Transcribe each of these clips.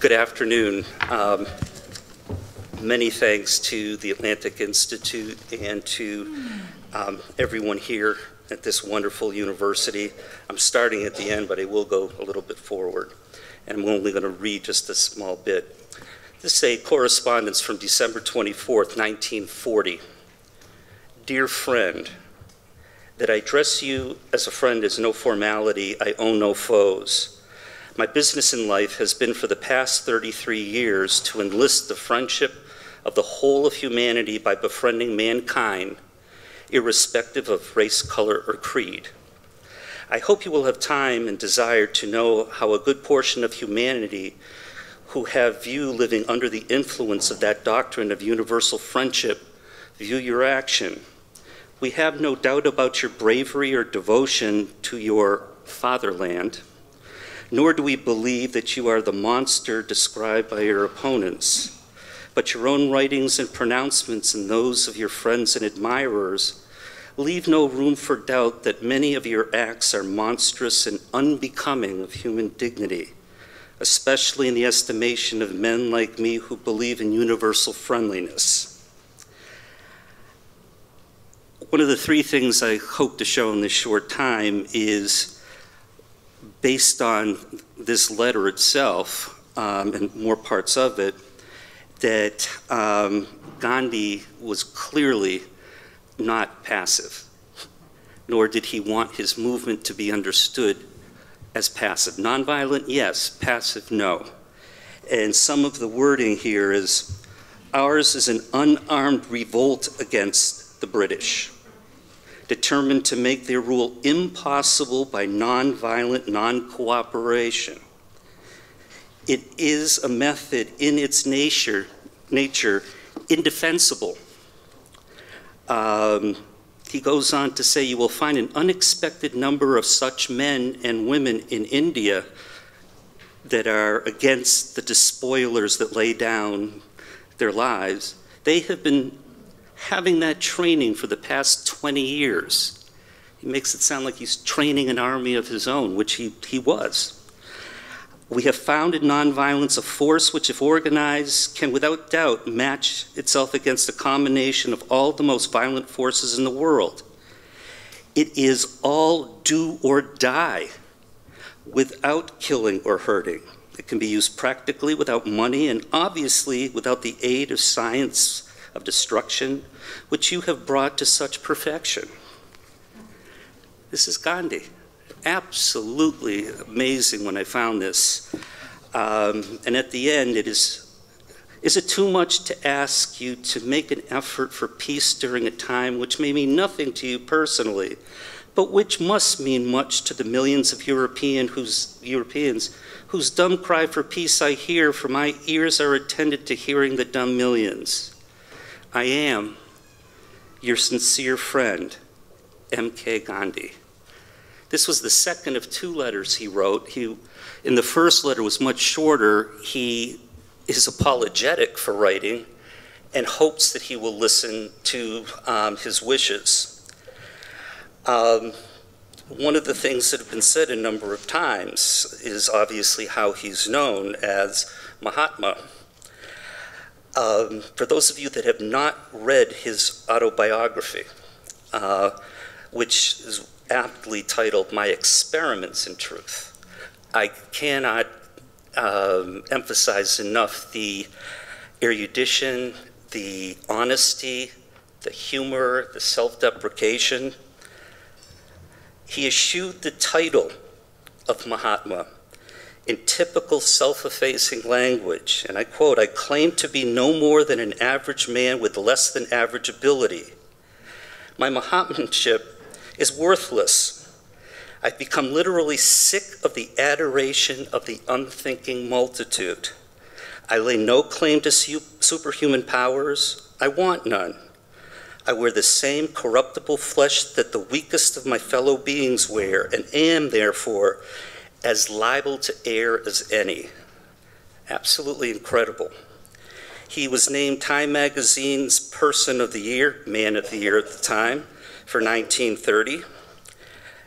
Good afternoon. Many thanks to the Atlantic Institute and to everyone here at this wonderful university. I'm starting at the end, but I will go a little bit forward. And I'm only going to read just a small bit. This is a correspondence from December 24th, 1940. Dear friend, that I address you as a friend is no formality. I own no foes. My business in life has been for the past 33 years to enlist the friendship of the whole of humanity by befriending mankind, irrespective of race, color, or creed. I hope you will have time and desire to know how a good portion of humanity who have you living under the influence of that doctrine of universal friendship view your action. We have no doubt about your bravery or devotion to your fatherland, nor do we believe that you are the monster described by your opponents. But your own writings and pronouncements and those of your friends and admirers leave no room for doubt that many of your acts are monstrous and unbecoming of human dignity, especially in the estimation of men like me who believe in universal friendliness. One of the three things I hope to show in this short time is, based on this letter itself and more parts of it, that Gandhi was clearly not passive, nor did he want his movement to be understood as passive. Nonviolent, yes. Passive, no. And some of the wording here is, ours is an unarmed revolt against the British, determined to make their rule impossible by nonviolent non-cooperation. It is a method in its nature indefensible. He goes on to say, you will find an unexpected number of such men and women in India that are against the despoilers that lay down their lives. They have been having that training for the past 20 years. He makes it sound like he's training an army of his own, which he was. We have found in nonviolence a force which, if organized, can without doubt match itself against a combination of all the most violent forces in the world. It is all do or die without killing or hurting. It can be used practically without money and obviously without the aid of science of destruction, which you have brought to such perfection. This is Gandhi. Absolutely amazing when I found this. And at the end, is it too much to ask you to make an effort for peace during a time which may mean nothing to you personally, but which must mean much to the millions of Europeans whose dumb cry for peace I hear, for my ears are attended to hearing the dumb millions. I am your sincere friend, M.K. Gandhi. This was the second of two letters he wrote. In the first letter was much shorter. He is apologetic for writing and hopes that he will listen to his wishes. One of the things that have been said a number of times is obviously how he's known as Mahatma. For those of you that have not read his autobiography, which is aptly titled My Experiments in Truth, I cannot emphasize enough the erudition, the honesty, the humor, the self-deprecation. He eschewed the title of Mahatma in typical self-effacing language, and I quote, I claim to be no more than an average man with less than average ability. My Mahatmanship is worthless. I've become literally sick of the adoration of the unthinking multitude. I lay no claim to superhuman powers. I want none. I wear the same corruptible flesh that the weakest of my fellow beings wear, and am, therefore, as liable to err as any. Absolutely incredible. He was named Time Magazine's Person of the Year, Man of the Year at the time, for 1930.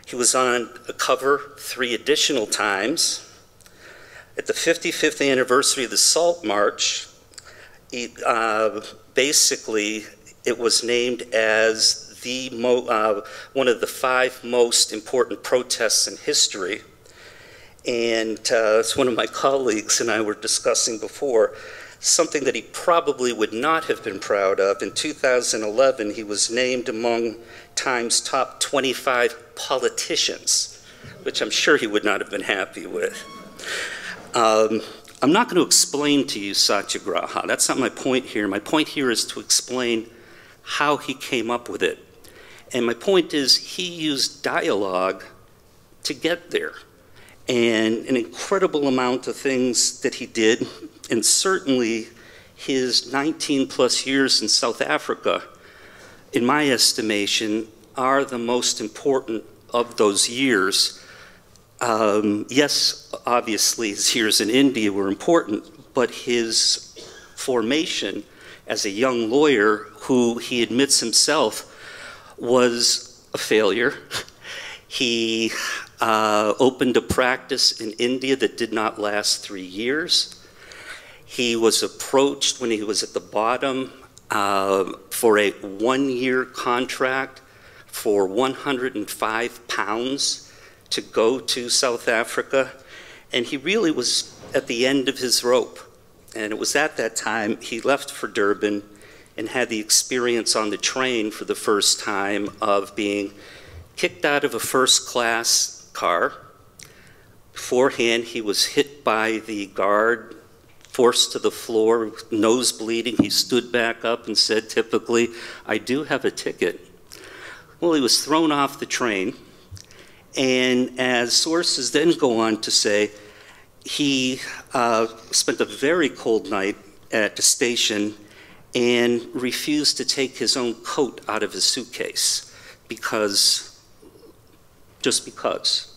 He was on a cover 3 additional times. At the 55th anniversary of the Salt March, basically it was named as one of the 5 most important protests in history. And as one of my colleagues and I were discussing before, something that he probably would not have been proud of. In 2011, he was named among Time's top 25 politicians, which I'm sure he would not have been happy with. I'm not going to explain to you Satyagraha. That's not my point here. My point here is to explain how he came up with it. And my point is he used dialogue to get there. And an incredible amount of things that he did, and certainly his 19 plus years in South Africa, in my estimation, are the most important of those years. Yes, obviously his years in India were important, but his formation as a young lawyer, who he admits himself was a failure. He opened a practice in India that did not last 3 years. He was approached when he was at the bottom for a 1-year contract for £105 to go to South Africa, and he really was at the end of his rope. And it was at that time he left for Durban and had the experience on the train for the first time of being kicked out of a first-class car. Beforehand, he was hit by the guard, forced to the floor, nose bleeding. He stood back up and said, typically, "I do have a ticket." Well, he was thrown off the train, and as sources then go on to say, he spent a very cold night at the station and refused to take his own coat out of his suitcase just because.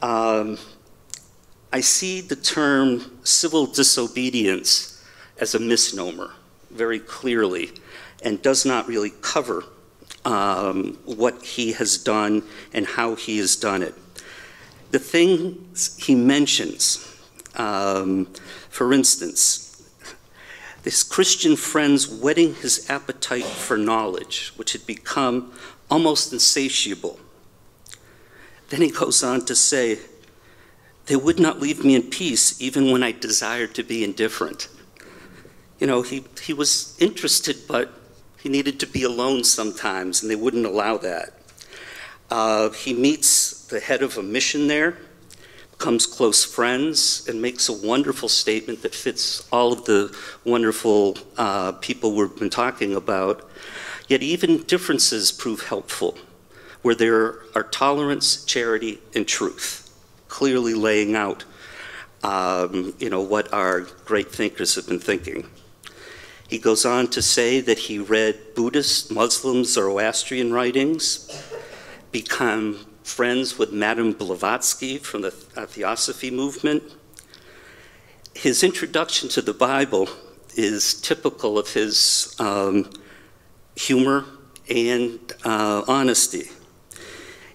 I see the term civil disobedience as a misnomer very clearly and does not really cover what he has done and how he has done it. The things he mentions, for instance, his Christian friends whetting his appetite for knowledge, which had become almost insatiable. Then he goes on to say, "They would not leave me in peace even when I desired to be indifferent." You know, he was interested, but he needed to be alone sometimes, and they wouldn't allow that. He meets the head of a mission there, becomes close friends, and makes a wonderful statement that fits all of the wonderful people we've been talking about. Yet even differences prove helpful, where there are tolerance, charity, and truth, clearly laying out what our great thinkers have been thinking. He goes on to say that he read Buddhist, Muslim, Zoroastrian writings, become friends with Madame Blavatsky from the Theosophy movement. His introduction to the Bible is typical of his humor and honesty.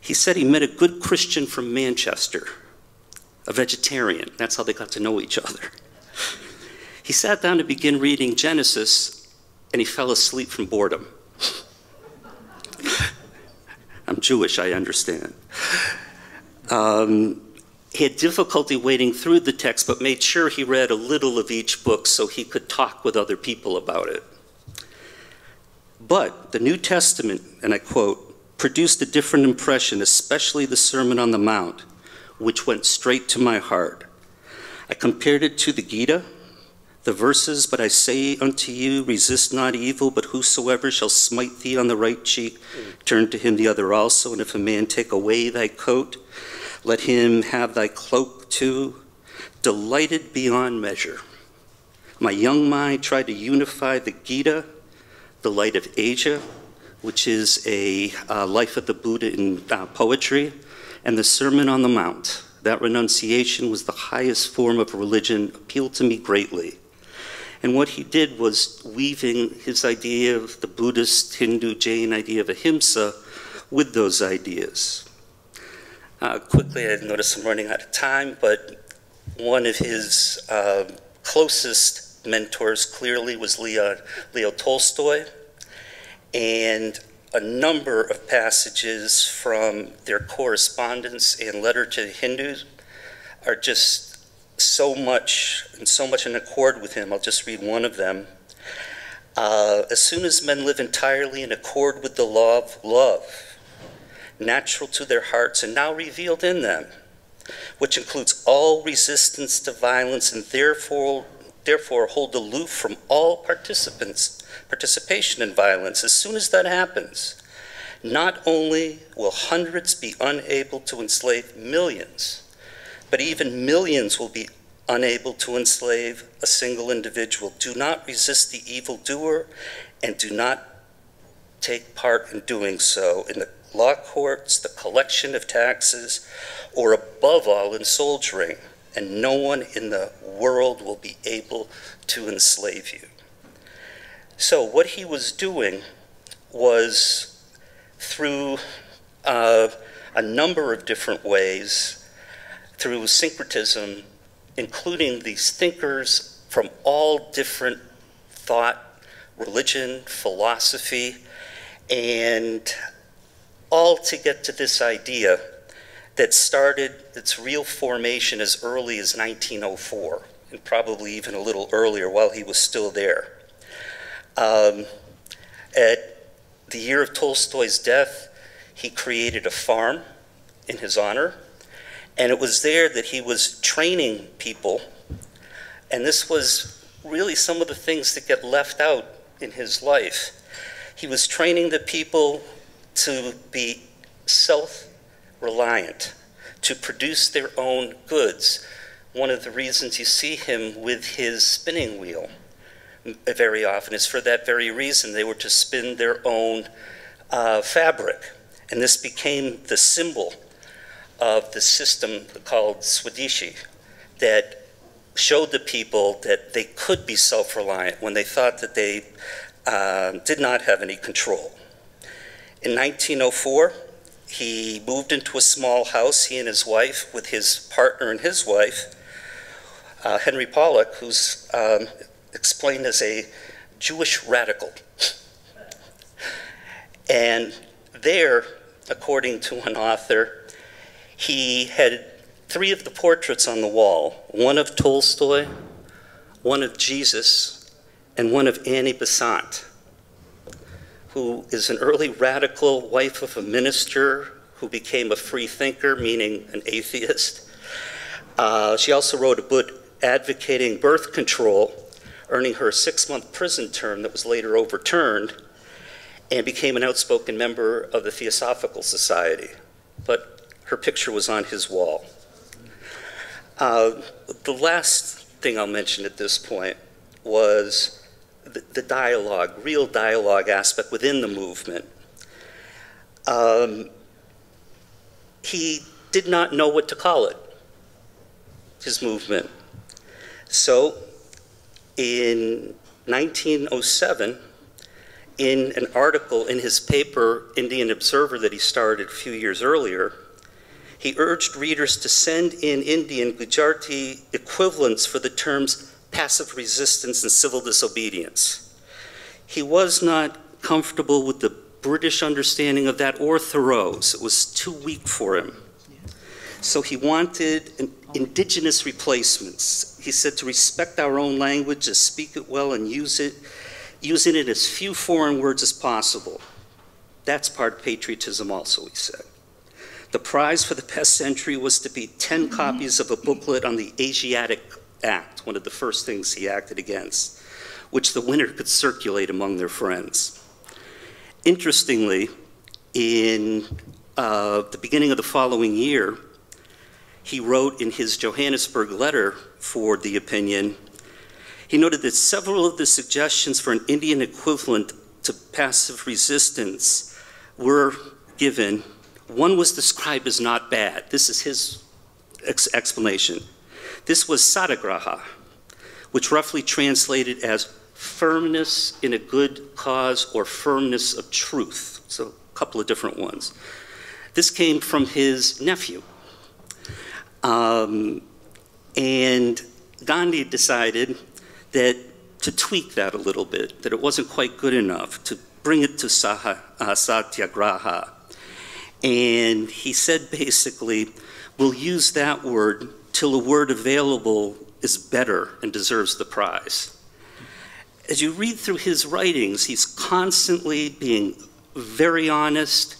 He said he met a good Christian from Manchester, a vegetarian. That's how they got to know each other. He sat down to begin reading Genesis, and he fell asleep from boredom. I'm Jewish, I understand. He had difficulty wading through the text, but made sure he read a little of each book so he could talk with other people about it. But the New Testament, and I quote, produced a different impression, especially the Sermon on the Mount, which went straight to my heart. I compared it to the Gita, the verses, "But I say unto you, resist not evil, but whosoever shall smite thee on the right cheek, turn to him the other also. And if a man take away thy coat, let him have thy cloak too." Delighted beyond measure. My young mind tried to unify the Gita, the Light of Asia, which is a life of the Buddha in poetry, and the Sermon on the Mount. That renunciation was the highest form of religion, appealed to me greatly. And what he did was weaving his idea of the Buddhist, Hindu, Jain idea of ahimsa with those ideas. Quickly, I notice I'm running out of time, but one of his closest mentors clearly was Leo Tolstoy, and a number of passages from their correspondence and letter to the Hindus are just so much in accord with him. I'll just read one of them. As soon as men live entirely in accord with the law of love, natural to their hearts and now revealed in them, which includes all resistance to violence and therefore hold aloof from all participation in violence. As soon as that happens, not only will hundreds be unable to enslave millions, but even millions will be unable to enslave a single individual. Do not resist the evildoer and do not take part in doing so in the law courts, the collection of taxes, or above all in soldiering, and no one in the world will be able to enslave you. So what he was doing was, through a number of different ways, through syncretism, including these thinkers from all different thought, religion, philosophy, and all to get to this idea that started its real formation as early as 1904, and probably even a little earlier while he was still there. At the year of Tolstoy's death, he created a farm in his honor, and it was there that he was training people, and this was really some of the things that get left out in his life. He was training the people to be self-reliant, to produce their own goods. One of the reasons you see him with his spinning wheel very often is for that very reason. They were to spin their own fabric, and this became the symbol of the system called Swadeshi that showed the people that they could be self-reliant when they thought that they did not have any control. In 1904, he moved into a small house, he and his wife, with his partner and his wife, Henry Pollock, who's explained as a Jewish radical. And there, according to an author, he had 3 of the portraits on the wall, one of Tolstoy, one of Jesus, and one of Annie Besant, who is an early radical wife of a minister who became a free thinker, meaning an atheist. She also wrote a book advocating birth control, earning her a 6-month prison term that was later overturned, and became an outspoken member of the Theosophical Society. But her picture was on his wall. The last thing I'll mention at this point was the dialogue, real dialogue aspect within the movement. He did not know what to call it, his movement. So in 1907, in an article in his paper, Indian Observer, that he started a few years earlier, he urged readers to send in Indian Gujarati equivalents for the terms passive resistance and civil disobedience. He was not comfortable with the British understanding of that or Thoreau's. It was too weak for him. So he wanted indigenous replacements. He said to respect our own language, to speak it well and using it as few foreign words as possible. That's part of patriotism also, he said. The prize for the past century was to be 10 copies of a booklet on the Asiatic Act, one of the first things he acted against, which the winner could circulate among their friends. Interestingly, in the beginning of the following year, he wrote in his Johannesburg letter for the opinion, he noted that several of the suggestions for an Indian equivalent to passive resistance were given. One was described as not bad. This is his explanation. This was satyagraha, which roughly translated as firmness in a good cause or firmness of truth. So a couple of different ones. This came from his nephew. And Gandhi decided that to tweak that a little bit, that it wasn't quite good enough, to bring it to satyagraha. And he said basically, we'll use that word till a word available is better and deserves the prize. As you read through his writings, he's constantly being very honest.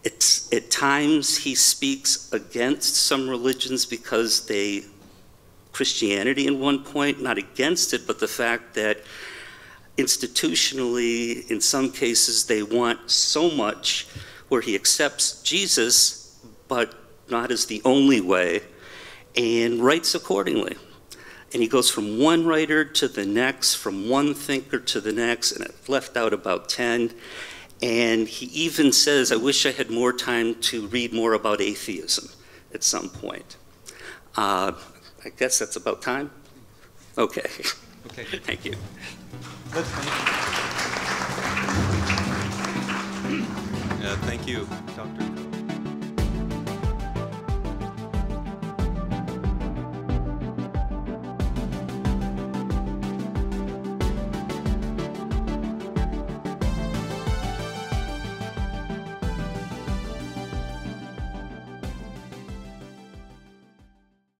At times he speaks against some religions because Christianity in one point, not against it, but the fact that institutionally, in some cases, they want so much where he accepts Jesus, but not as the only way, and writes accordingly. And he goes from one writer to the next, from one thinker to the next, and I've left out about 10. And he even says, I wish I had more time to read more about atheism at some point. I guess that's about time. Okay. Okay. Thank you. Good, thank you. Thank you, Dr.